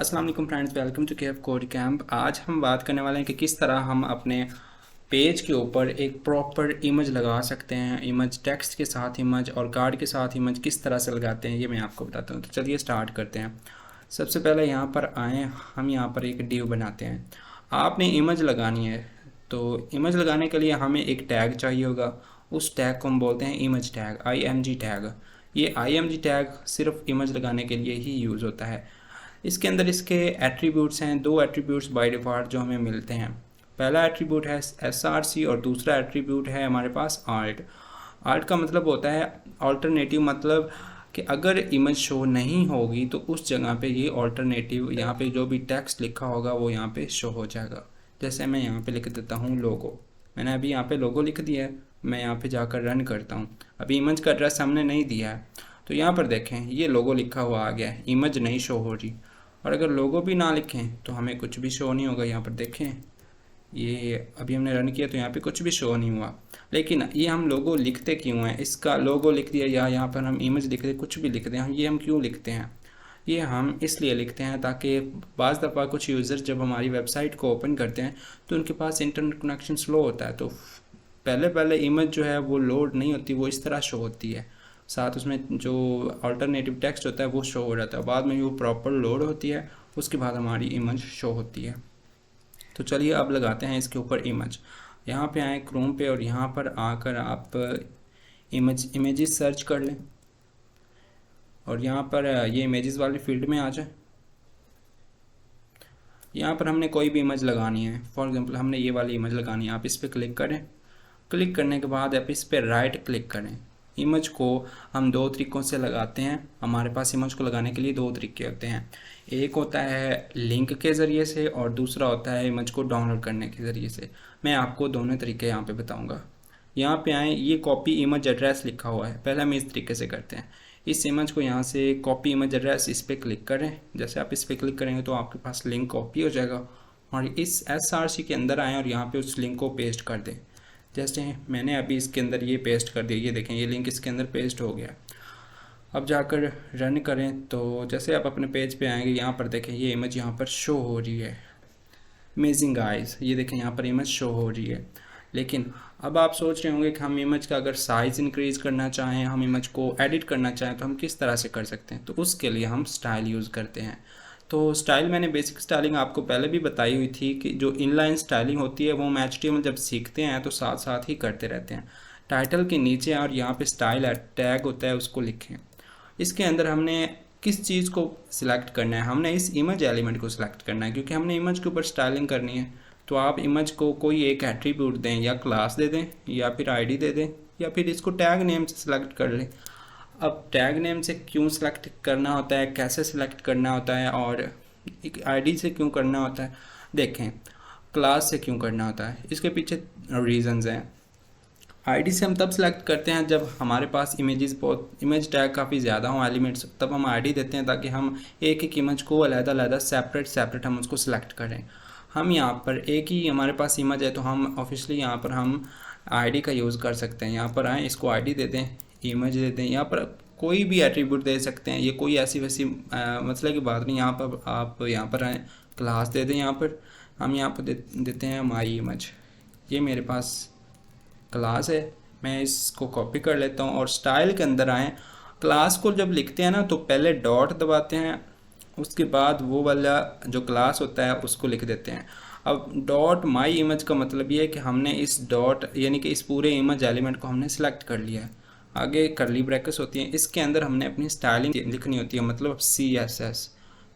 अस्सलाम वालेकुम friends, welcome to KF code camp. आज हम बात करने वाले हैं कि किस तरह हम अपने पेज के ऊपर एक प्रॉपर इमेज लगा सकते हैं। इमेज टेक्स्ट के साथ इमेज और कार्ड के साथ इमेज किस तरह से लगाते हैं ये मैं आपको बताता हूँ। तो चलिए स्टार्ट करते हैं। सबसे पहले यहाँ पर आएँ, हम यहाँ पर एक डिव बनाते हैं। आपने इमेज लगानी है तो इमेज लगाने के लिए हमें एक टैग चाहिए होगा। उस टैग को हम बोलते हैं इमेज टैग, IMG टैग। ये IMG टैग सिर्फ इमेज लगाने के लिए ही यूज़ होता है। इसके अंदर इसके एट्रीब्यूट्स हैं, दो एट्रीब्यूट्स बाय डिफ़ॉल्ट जो हमें मिलते हैं। पहला एट्रीब्यूट है SRC और दूसरा एट्रीब्यूट है हमारे पास आर्ट। आर्ट का मतलब होता है ऑल्टरनेटिव, मतलब कि अगर इमेज शो नहीं होगी तो उस जगह पे ये ऑल्टरनेटिव, यहाँ पे जो भी टेक्स्ट लिखा होगा वो यहाँ पे शो हो जाएगा। जैसे मैं यहाँ पे लिख देता हूँ लोगो। मैंने अभी यहाँ पे लोगो लिख दिया है। मैं यहाँ पे जाकर रन करता हूँ। अभी इमेज का एड्रेस हमने नहीं दिया है तो यहाँ पर देखें ये लोगो लिखा हुआ आ गया है, इमेज नहीं शो हो रही। और अगर लोगो भी ना लिखें तो हमें कुछ भी शो नहीं होगा। यहाँ पर देखें, ये अभी हमने रन किया तो यहाँ पे कुछ भी शो नहीं हुआ। लेकिन ये हम लोगो लिखते क्यों हैं? इसका लोगो लिख दिया या यहाँ पर हम इमेज लिख दे, कुछ भी लिख दें, ये हम क्यों लिखते हैं? ये हम इसलिए लिखते हैं ताकि बाज़ दफ़ा कुछ यूज़र जब हमारी वेबसाइट को ओपन करते हैं तो उनके पास इंटरनेट कनेक्शन स्लो होता है, तो पहले पहले इमेज जो है वो लोड नहीं होती, वो इस तरह शो होती है। साथ उसमें जो अल्टरनेटिव टेक्स्ट होता है वो शो हो जाता है। बाद में वो प्रॉपर लोड होती है, उसके बाद हमारी इमेज शो होती है। तो चलिए अब लगाते हैं इसके ऊपर इमेज। यहाँ पे आए क्रोम पे और यहाँ पर आकर आप इमेजेस सर्च कर लें और यहाँ पर ये इमेजेस वाले फील्ड में आ जाए। यहाँ पर हमने कोई भी इमेज लगानी है, फॉर एग्जांपल हमने ये वाली इमेज लगानी है। आप इस पर क्लिक करें। क्लिक करने के बाद आप इस पर राइट क्लिक करें। इमेज को हम दो तरीक़ों से लगाते हैं। हमारे पास इमेज को लगाने के लिए दो तरीके होते हैं। एक होता है लिंक के ज़रिए से और दूसरा होता है इमेज को डाउनलोड करने के ज़रिए से। मैं आपको दोनों तरीके यहाँ पे बताऊँगा। यहाँ पे आए, ये कॉपी इमेज एड्रेस लिखा हुआ है। पहले हम इस तरीके से करते हैं। इस इमेज को यहाँ से कॉपी इमेज एड्रेस, इस पर क्लिक करें। जैसे आप इस पर क्लिक करेंगे तो आपके पास लिंक कॉपी हो जाएगा और इस SRC के अंदर आएँ और यहाँ पे उस लिंक को पेस्ट कर दें। जैसे मैंने अभी इसके अंदर ये पेस्ट कर दिया, ये देखें ये लिंक इसके अंदर पेस्ट हो गया। अब जाकर रन करें तो जैसे आप अपने पेज पे आएंगे, यहाँ पर देखें ये इमेज यहाँ पर शो हो रही है। अमेजिंग आइज़, ये देखें यहाँ पर इमेज शो हो रही है। लेकिन अब आप सोच रहे होंगे कि हम इमेज का अगर साइज़ इंक्रीज़ करना चाहें, हम इमेज को एडिट करना चाहें तो हम किस तरह से कर सकते हैं? तो उसके लिए हम स्टाइल यूज़ करते हैं। तो स्टाइल मैंने बेसिक स्टाइलिंग आपको पहले भी बताई हुई थी कि जो इनलाइन स्टाइलिंग होती है वो हम HTML जब सीखते हैं तो साथ साथ ही करते रहते हैं। टाइटल के नीचे और यहाँ पे स्टाइल टैग होता है, उसको लिखें। इसके अंदर हमने किस चीज़ को सिलेक्ट करना है? हमने इस इमेज एलिमेंट को सिलेक्ट करना है क्योंकि हमने इमेज के ऊपर स्टाइलिंग करनी है। तो आप इमेज को कोई एक एट्रीब्यूट दें, या क्लास दे दें या फिर ID दे दें या फिर इसको टैग नेम से सिलेक्ट कर लें। अब टैग नेम से क्यों सिलेक्ट करना होता है, कैसे सिलेक्ट करना होता है और एक ID से क्यों करना होता है, देखें। क्लास से क्यों करना होता है, इसके पीछे रीजंस हैं। ID से हम तब सेलेक्ट करते हैं जब हमारे पास इमेज टैग काफ़ी ज़्यादा हों एलिमेंट्स, तब हम ID देते हैं ताकि हम एक एक इमेज को अलग-अलग सेपरेट हम उसको सिलेक्ट करें। हम यहाँ पर एक ही हमारे पास इमेज है तो हम ऑफिशियली यहाँ पर हम ID का यूज़ कर सकते हैं। यहाँ पर आएँ, इसको ID दे दें, इमेज दे दें, यहाँ पर कोई भी एट्रीब्यूट दे सकते हैं। ये कोई ऐसी वैसी मसले की बात नहीं। यहाँ पर आप यहाँ पर आएँ, क्लास दे दें। यहाँ पर हम यहाँ पर देते हैं माई इमेज। ये मेरे पास क्लास है, मैं इसको कॉपी कर लेता हूँ और स्टाइल के अंदर आएँ। क्लास को जब लिखते हैं ना तो पहले डॉट दबाते हैं, उसके बाद वो वाला जो क्लास होता है उसको लिख देते हैं। अब डॉट माई इमेज का मतलब ये है कि हमने इस डॉट यानी कि इस पूरे इमेज एलिमेंट को हमने सेलेक्ट कर लिया है। आगे करली ब्रैकेट्स होती हैं, इसके अंदर हमने अपनी स्टाइलिंग लिखनी होती है, मतलब CSS।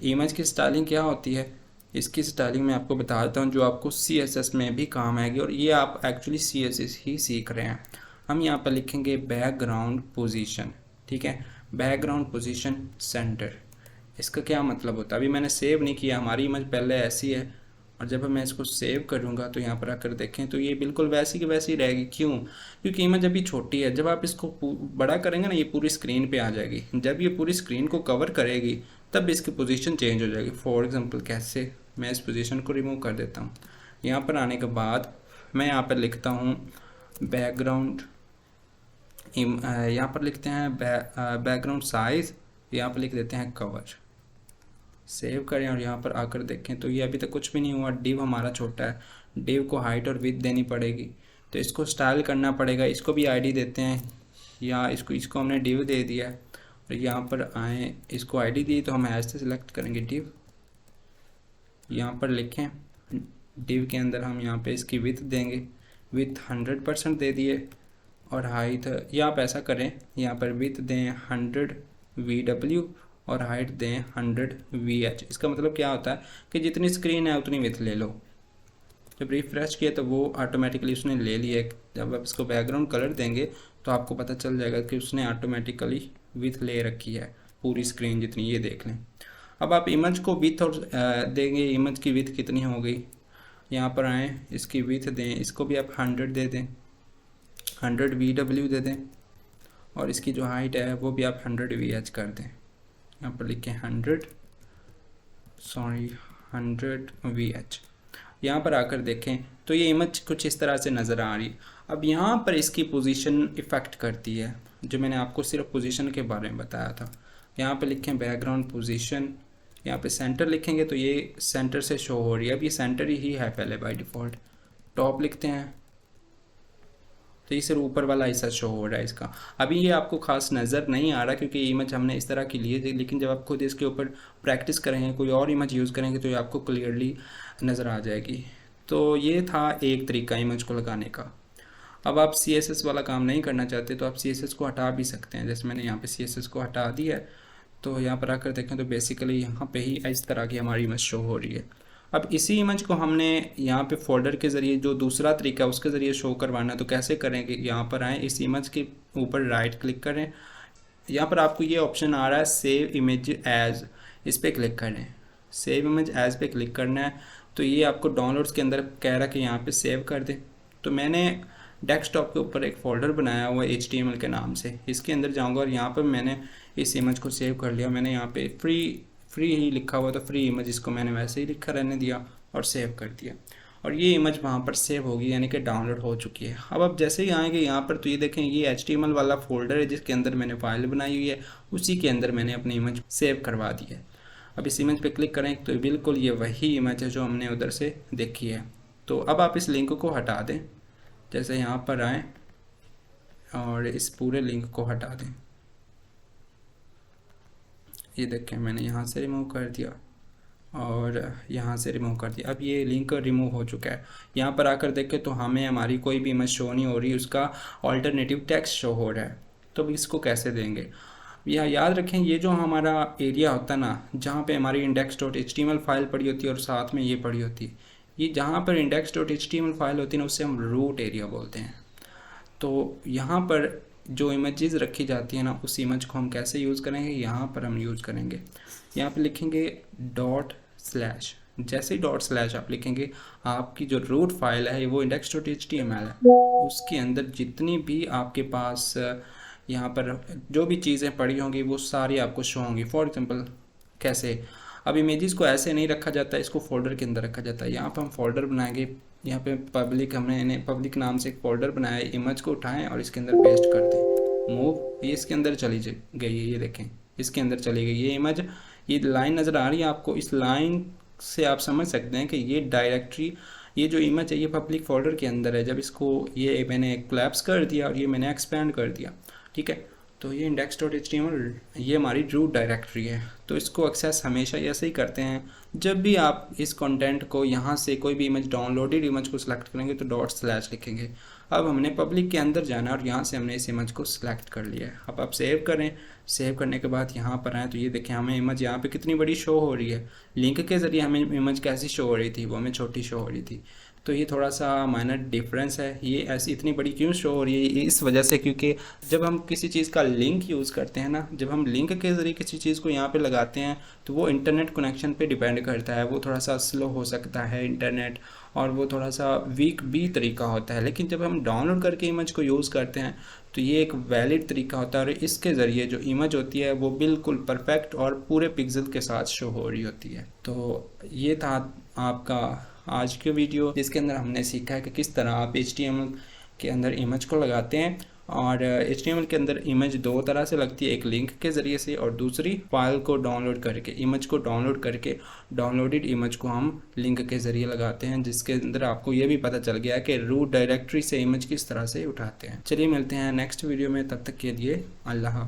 इमेज की स्टाइलिंग क्या होती है, इसकी स्टाइलिंग मैं आपको बता देता हूँ जो आपको CSS में भी काम आएगी और ये आप एक्चुअली CSS ही सीख रहे हैं। हम यहाँ पर लिखेंगे बैकग्राउंड पोजीशन, ठीक है, बैकग्राउंड पोजीशन सेंटर। इसका क्या मतलब होता है? अभी मैंने सेव नहीं किया, हमारी इमेज पहले ऐसी है और जब मैं इसको सेव करूँगा तो यहाँ पर आकर देखें तो ये बिल्कुल वैसी की वैसी रहेगी। क्यों? क्योंकि इमेज अभी छोटी है। जब आप इसको बड़ा करेंगे ना, ये पूरी स्क्रीन पे आ जाएगी। जब ये पूरी स्क्रीन को कवर करेगी तब इसकी पोजीशन चेंज हो जाएगी। फॉर एग्जांपल कैसे? मैं इस पोजीशन को रिमूव कर देता हूँ। यहाँ पर आने के बाद मैं यहाँ पर लिखता हूँ बैकग्राउंड, यहाँ पर लिखते हैं बैकग्राउंड साइज़, यहाँ पर लिख देते हैं कवर। सेव करें और यहाँ पर आकर देखें तो ये अभी तक कुछ भी नहीं हुआ। डिव हमारा छोटा है, डिव को हाइट और विड्थ देनी पड़ेगी, तो इसको स्टाइल करना पड़ेगा। इसको भी आईडी देते हैं, या इसको हमने डिव दे दिया है और यहाँ पर आए, इसको आईडी दी तो हम ऐसे से सिलेक्ट करेंगे डिव। यहाँ पर लिखें डिव के अंदर हम यहाँ पे इसकी विड्थ देंगे, विड्थ 100% दे दिए और हाइट, या आप ऐसा करें यहाँ पर विड्थ दें 100 VW और हाइट दें 100 VH। इसका मतलब क्या होता है कि जितनी स्क्रीन है उतनी विड्थ ले लो। जब रिफ्रेश किया तो वो ऑटोमेटिकली उसने ले लिया। जब आप इसको बैकग्राउंड कलर देंगे तो आपको पता चल जाएगा कि उसने ऑटोमेटिकली विड्थ ले रखी है पूरी स्क्रीन जितनी, ये देख लें। अब आप इमेज को विड्थ और देंगे, इमेज की विड्थ कितनी हो गई, यहाँ पर आएँ, इसकी विड्थ दें, इसको भी आप 100 दे दें, 100 VW दे दें और इसकी जो हाइट है वो भी आप 100 VH कर दें। यहाँ पर लिखें 100 VH। यहाँ पर आकर देखें तो ये इमेज कुछ इस तरह से नज़र आ रही है। अब यहाँ पर इसकी पोजीशन इफ़ेक्ट करती है, जो मैंने आपको सिर्फ पोजीशन के बारे में बताया था। यहाँ पे लिखें बैकग्राउंड पोजीशन, यहाँ पे सेंटर लिखेंगे तो ये सेंटर से शो हो रही है। अब ये सेंटर ही है पहले बाय डिफ़ॉल्ट। टॉप लिखते हैं तो ये सिर्फ ऊपर वाला हिस्सा शो हो रहा है इसका। अभी ये आपको खास नज़र नहीं आ रहा क्योंकि इमेज हमने इस तरह की ली है, लेकिन जब आप खुद इसके ऊपर प्रैक्टिस करेंगे, कोई और इमेज यूज़ करेंगे तो ये आपको क्लियरली नज़र आ जाएगी। तो ये था एक तरीका इमेज को लगाने का। अब आप CSS वाला काम नहीं करना चाहते तो आप CSS को हटा भी सकते हैं। जैसे मैंने यहाँ पे CSS को हटा दिया है तो यहाँ पर आकर देखें तो बेसिकली यहाँ पे ही इस तरह की हमारी इमेज शो हो रही है। अब इसी इमेज को हमने यहाँ पे फोल्डर के ज़रिए, जो दूसरा तरीका है उसके ज़रिए शो करवाना है, तो कैसे करेंगे, यहाँ पर आएँ, इस इमेज के ऊपर राइट क्लिक करें, यहाँ पर आपको ये ऑप्शन आ रहा है सेव इमेज एज, इस पर क्लिक करें। सेव इमेज एज पे क्लिक करना है तो ये आपको डाउनलोड्स के अंदर कह रहा है कि यहाँ पे सेव कर दें। तो मैंने डेस्कटॉप के ऊपर एक फ़ोल्डर बनाया हुआ है HTML के नाम से, इसके अंदर जाऊँगा और यहाँ पर मैंने इस इमेज को सेव कर लिया। मैंने यहाँ पे फ्री ही लिखा हुआ था, फ्री इमेज, इसको मैंने वैसे ही लिखा रहने दिया और सेव कर दिया और ये इमेज वहाँ पर सेव होगी, यानी कि डाउनलोड हो चुकी है। अब आप जैसे ही आएंगे यहाँ पर तो ये देखें ये HTML वाला फोल्डर है जिसके अंदर मैंने फाइल बनाई हुई है, उसी के अंदर मैंने अपनी इमेज सेव करवा दी है। अब इस इमेज पे क्लिक करें तो बिल्कुल ये वही इमेज है जो हमने उधर से देखी है। तो अब आप इस लिंक को हटा दें, जैसे यहाँ पर आएँ और इस पूरे लिंक को हटा दें। ये देखें मैंने यहाँ से रिमूव कर दिया और यहाँ से रिमूव कर दिया। अब ये लिंक रिमूव हो चुका है। यहाँ पर आकर देखें तो हमें हमारी कोई भी इमेज शो नहीं हो रही, उसका ऑल्टरनेटिव टेक्स्ट शो हो रहा है। तो इसको कैसे देंगे, यह याद रखें, ये जो हमारा एरिया होता है ना, जहाँ पे हमारी index.html फाइल पड़ी होती है और साथ में ये पड़ी होती है, ये जहाँ पर index.html फाइल होती है ना, उससे हम रूट एरिया बोलते हैं। तो यहाँ पर जो इमेजेस रखी जाती है ना, उस इमेज को हम कैसे यूज़ करेंगे, यहाँ पर हम यूज़ करेंगे, यहाँ पे लिखेंगे // जैसे ही / आप लिखेंगे, आपकी जो रूट फाइल है वो index.html है, उसके अंदर जितनी भी आपके पास यहाँ पर जो भी चीज़ें पड़ी होंगी वो सारी आपको शो होंगी। फॉर एग्जांपल कैसे, अब इमेजेस को ऐसे नहीं रखा जाता, इसको फोल्डर के अंदर रखा जाता है। यहाँ पर हम फोल्डर बनाएंगे, यहाँ पे पब्लिक, हमने पब्लिक नाम से एक फ़ोल्डर बनाया है। इमेज को उठाएं और इसके अंदर पेस्ट कर दें, मूव, ये इसके अंदर चली गई है, ये देखें इसके अंदर चली गई ये इमेज। ये लाइन नज़र आ रही है आपको, इस लाइन से आप समझ सकते हैं कि ये डायरेक्टरी, ये जो इमेज है ये पब्लिक फ़ोल्डर के अंदर है। जब इसको ये मैंने कोलैप्स कर दिया और ये मैंने एक्सपेंड कर दिया, ठीक है, तो ये index.html ये हमारी रूट डायरेक्टरी है। तो इसको एक्सेस हमेशा ऐसे ही करते हैं, जब भी आप इस कंटेंट को यहाँ से कोई भी इमेज, डाउनलोडेड इमेज को सिलेक्ट करेंगे तो // लिखेंगे। अब हमने पब्लिक के अंदर जाना है और यहाँ से हमने इस इमेज को सिलेक्ट कर लिया है। अब आप सेव करें, सेव करने के बाद यहाँ पर आएँ तो ये देखें हमें इमेज यहाँ पे कितनी बड़ी शो हो रही है। लिंक के ज़रिए हमें इमेज कैसी शो हो रही थी, वो हमें छोटी शो हो रही थी। तो ये थोड़ा सा माइनर डिफरेंस है। ये ऐसी इतनी बड़ी क्यों शो हो रही है, इस वजह से क्योंकि जब हम किसी चीज़ का लिंक यूज़ करते हैं ना, जब हम लिंक के ज़रिए किसी चीज़ को यहाँ पे लगाते हैं तो वो इंटरनेट कनेक्शन पे डिपेंड करता है। वो थोड़ा सा स्लो हो सकता है इंटरनेट, और वो थोड़ा सा वीक भी तरीका होता है। लेकिन जब हम डाउनलोड करके इमेज को यूज़ करते हैं तो ये एक वैलिड तरीका होता है और इसके ज़रिए जो इमेज होती है वो बिल्कुल परफेक्ट और पूरे पिक्सल के साथ शो हो रही होती है। तो ये था आपका आज की वीडियो, जिसके अंदर हमने सीखा है कि किस तरह आप HTML के अंदर इमेज को लगाते हैं और HTML के अंदर इमेज दो तरह से लगती है, एक लिंक के ज़रिए से और दूसरी फाइल को डाउनलोड करके, इमेज को डाउनलोड करके डाउनलोडेड इमेज को हम लिंक के ज़रिए लगाते हैं, जिसके अंदर आपको ये भी पता चल गया कि रूट डायरेक्टरी से इमेज किस तरह से उठाते हैं। चलिए मिलते हैं नेक्स्ट वीडियो में, तब तक के लिए अल्लाह।